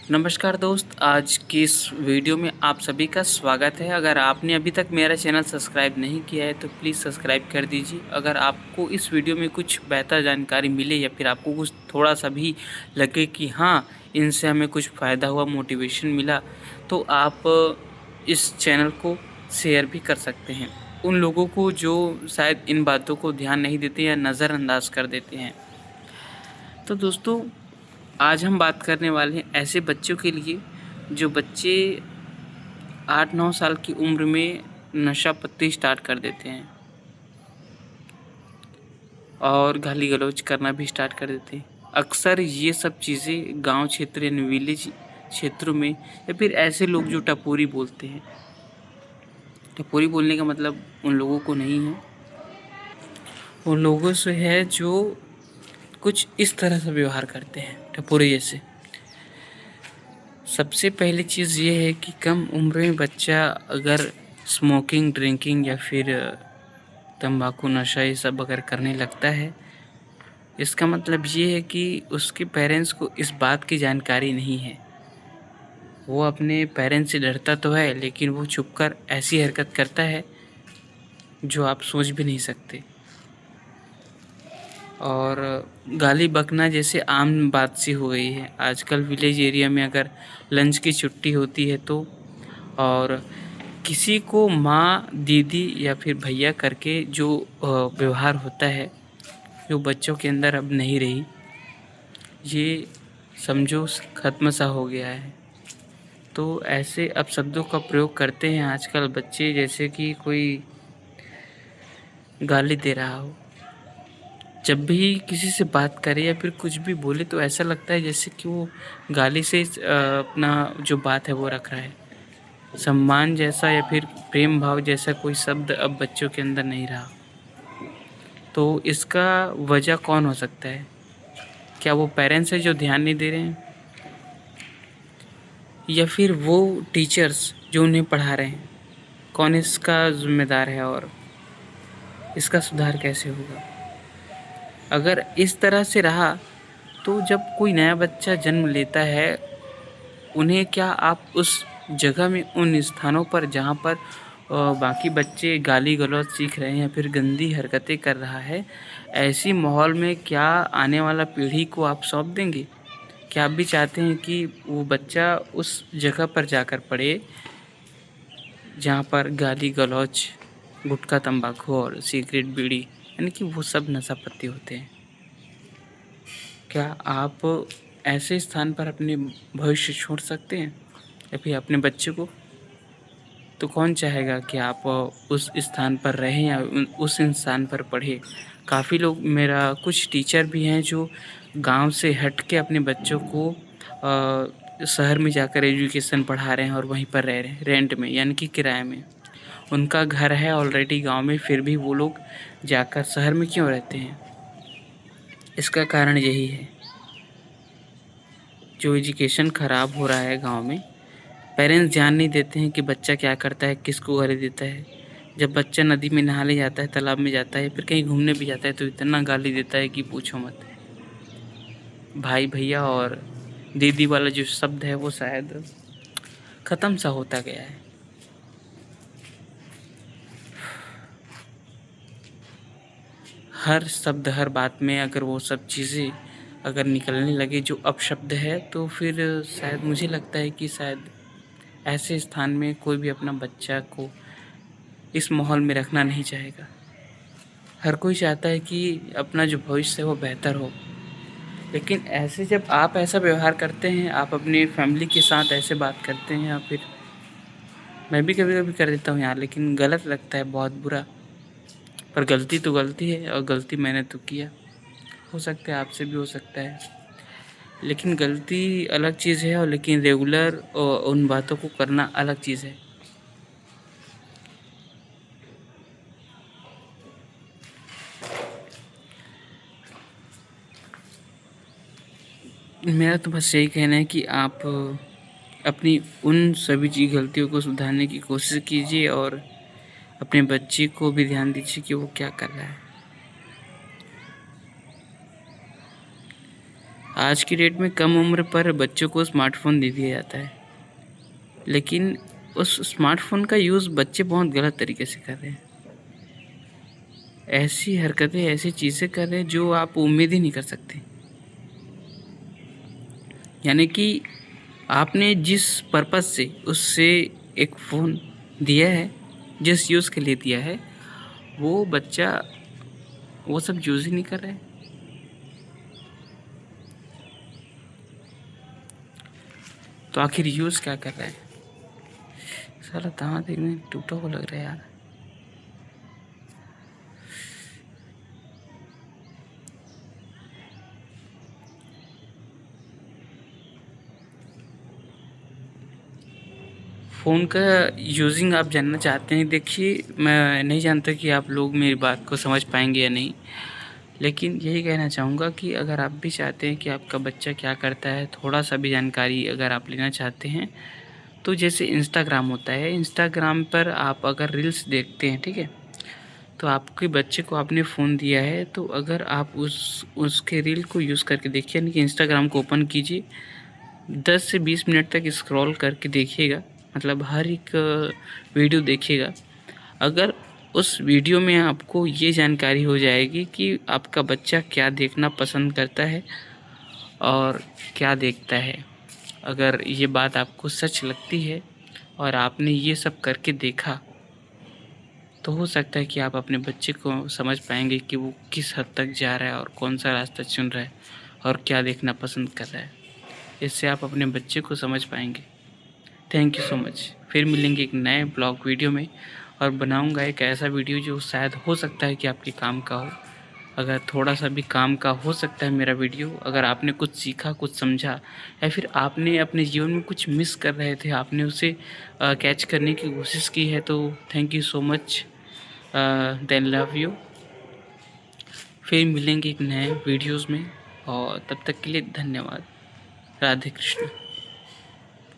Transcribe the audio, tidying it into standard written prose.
नमस्कार दोस्त, आज की इस वीडियो में आप सभी का स्वागत है। अगर आपने अभी तक मेरा चैनल सब्सक्राइब नहीं किया है तो प्लीज़ सब्सक्राइब कर दीजिए। अगर आपको इस वीडियो में कुछ बेहतर जानकारी मिले या फिर आपको कुछ थोड़ा-सा भी लगे कि हाँ, इनसे हमें कुछ फ़ायदा हुआ, मोटिवेशन मिला, तो आप इस चैनल को शेयर भी कर सकते हैं। उन लोगों को जो शायद इन बातों को ध्यान नहीं देते या नज़रअंदाज कर देते हैं। तो दोस्तों, आज हम बात करने वाले हैं ऐसे बच्चों के लिए जो बच्चे 8-9 साल की उम्र में नशा पत्ती स्टार्ट कर देते हैं और गाली गलौज करना भी स्टार्ट कर देते हैं। अक्सर ये सब चीज़ें गांव क्षेत्र यानी विलेज क्षेत्रों में या फिर ऐसे लोग जो टपोरी बोलते हैं। टपोरी बोलने का मतलब उन लोगों को नहीं है, उन लोगों से है जो कुछ इस तरह से व्यवहार करते हैं टपोरी जैसे। सबसे पहली चीज़ ये है कि कम उम्र में बच्चा अगर स्मोकिंग, ड्रिंकिंग या फिर तंबाकू, नशा ये सब अगर करने लगता है, इसका मतलब ये है कि उसके पेरेंट्स को इस बात की जानकारी नहीं है। वो अपने पेरेंट्स से डरता तो है, लेकिन वो छुपकर ऐसी हरकत करता है जो आप सोच भी नहीं सकते। और गाली बकना जैसे आम बात सी हो गई है आजकल विलेज एरिया में। अगर लंच की छुट्टी होती है तो और किसी को माँ, दीदी या फिर भैया करके जो व्यवहार होता है, जो बच्चों के अंदर अब नहीं रही, ये समझो ख़त्म सा हो गया है। तो ऐसे अपशब्दों का प्रयोग करते हैं आजकल बच्चे, जैसे कि कोई गाली दे रहा हो। जब भी किसी से बात करे या फिर कुछ भी बोले तो ऐसा लगता है जैसे कि वो गाली से अपना जो बात है वो रख रहा है। सम्मान जैसा या फिर प्रेम भाव जैसा कोई शब्द अब बच्चों के अंदर नहीं रहा। तो इसका वजह कौन हो सकता है? क्या वो पेरेंट्स हैं जो ध्यान नहीं दे रहे हैं, या फिर वो टीचर्स जो उन्हें पढ़ा रहे हैं? कौन इसका ज़िम्मेदार है और इसका सुधार कैसे होगा? अगर इस तरह से रहा तो जब कोई नया बच्चा जन्म लेता है, उन्हें क्या आप उस जगह में, उन स्थानों पर जहाँ पर बाकी बच्चे गाली गलौज सीख रहे हैं या फिर गंदी हरकतें कर रहा है, ऐसी माहौल में क्या आने वाला पीढ़ी को आप सौंप देंगे? क्या आप भी चाहते हैं कि वो बच्चा उस जगह पर जाकर पढ़े जहाँ पर गाली गलौज, गुटखा, तंबाकू और सिगरेट, बीड़ी यानी कि वो सब नशा पत्ती होते हैं? क्या आप ऐसे स्थान पर अपने भविष्य छोड़ सकते हैं या फिर अपने बच्चे को? तो कौन चाहेगा कि आप उस स्थान पर रहें या उस स्थान पर पढ़ें? काफ़ी लोग, मेरा कुछ टीचर भी हैं जो गांव से हट के अपने बच्चों को शहर में जाकर एजुकेशन पढ़ा रहे हैं और वहीं पर रह रहे हैं रेंट में, यानी कि किराए में। उनका घर है ऑलरेडी गांव में, फिर भी वो लोग जाकर शहर में क्यों रहते हैं? इसका कारण यही है, जो एजुकेशन ख़राब हो रहा है गांव में। पेरेंट्स ध्यान नहीं देते हैं कि बच्चा क्या करता है, किसको गाली देता है। जब बच्चा नदी में नहाने जाता है, तालाब में जाता है, फिर कहीं घूमने भी जाता है तो इतना गाली देता है कि पूछो मत। भाई, भैया और दीदी वाला जो शब्द है वो शायद ख़त्म सा होता गया है। हर शब्द, हर बात में अगर वो सब चीज़ें अगर निकलने लगे जो अपशब्द है, तो फिर शायद मुझे लगता है कि शायद ऐसे स्थान में कोई भी अपना बच्चा को इस माहौल में रखना नहीं चाहेगा। हर कोई चाहता है कि अपना जो भविष्य है वो बेहतर हो। लेकिन ऐसे जब आप ऐसा व्यवहार करते हैं, आप अपनी फैमिली के साथ ऐसे बात करते हैं, या फिर मैं भी कभी-कभी कर देता हूँ यार, लेकिन गलत लगता है, बहुत बुरा। पर गलती तो गलती है और गलती मैंने तो किया। हो सकता है आपसे भी हो सकता है। लेकिन गलती अलग चीज़ है और लेकिन रेगुलर उन बातों को करना अलग चीज़ है। मेरा तो बस यही कहना है कि आप अपनी उन सभी गलतियों को सुधारने की कोशिश कीजिए और अपने बच्चे को भी ध्यान दीजिए कि वो क्या कर रहा है। आज की डेट में कम उम्र पर बच्चों को स्मार्टफ़ोन दे दिया जाता है, लेकिन उस स्मार्टफ़ोन का यूज़ बच्चे बहुत गलत तरीके से कर रहे हैं। ऐसी हरकतें, ऐसी चीज़ें कर रहे हैं जो आप उम्मीद ही नहीं कर सकते। यानी कि आपने जिस पर्पज़ से उससे एक फ़ोन दिया है, जिस यूज़ के लिए दिया है, वो बच्चा वो सब यूज़ ही नहीं कर रहा है। तो आखिर यूज़ क्या कर रहा है? साला दाँत एकदम टूटा हुआ लग रहा है यार। फ़ोन का यूज़िंग आप जानना चाहते हैं। देखिए, मैं नहीं जानता कि आप लोग मेरी बात को समझ पाएँगे या नहीं, लेकिन यही कहना चाहूँगा कि अगर आप भी चाहते हैं कि आपका बच्चा क्या करता है, थोड़ा-सा भी जानकारी अगर आप लेना चाहते हैं, तो जैसे इंस्टाग्राम होता है, इंस्टाग्राम पर आप अगर रील्स देखते हैं, ठीक है? तो आपके बच्चे को आपने फ़ोन दिया है, तो अगर आप उसके रील को यूज़ करके देखिए, यानी कि इंस्टाग्राम को ओपन कीजिए, 10 से 20 मिनट तक स्क्रॉल करके देखिएगा, मतलब हर एक वीडियो देखिएगा। अगर उस वीडियो में आपको ये जानकारी हो जाएगी कि आपका बच्चा क्या देखना पसंद करता है और क्या देखता है। अगर ये बात आपको सच लगती है और आपने ये सब करके देखा, तो हो सकता है कि आप अपने बच्चे को समझ पाएँगे कि वो किस हद तक जा रहा है और कौन-सा रास्ता चुन रहा है और क्या देखना पसंद कर रहा है। इससे आप अपने बच्चे को समझ पाएँगे। Thank you so much. फिर मिलेंगे एक नए ब्लॉग वीडियो में और बनाऊँगा एक ऐसा वीडियो जो शायद हो सकता है कि आपके काम का हो। अगर थोड़ा-सा भी काम का हो सकता है मेरा वीडियो, अगर आपने कुछ सीखा, कुछ समझा या फिर आपने अपने जीवन में कुछ मिस कर रहे थे, आपने उसे कैच करने की कोशिश की है, तो thank you so much. Then love you. फिर मिलेंगे एक नए वीडियोज़ में और तब तक के लिए धन्यवाद। राधे कृष्ण।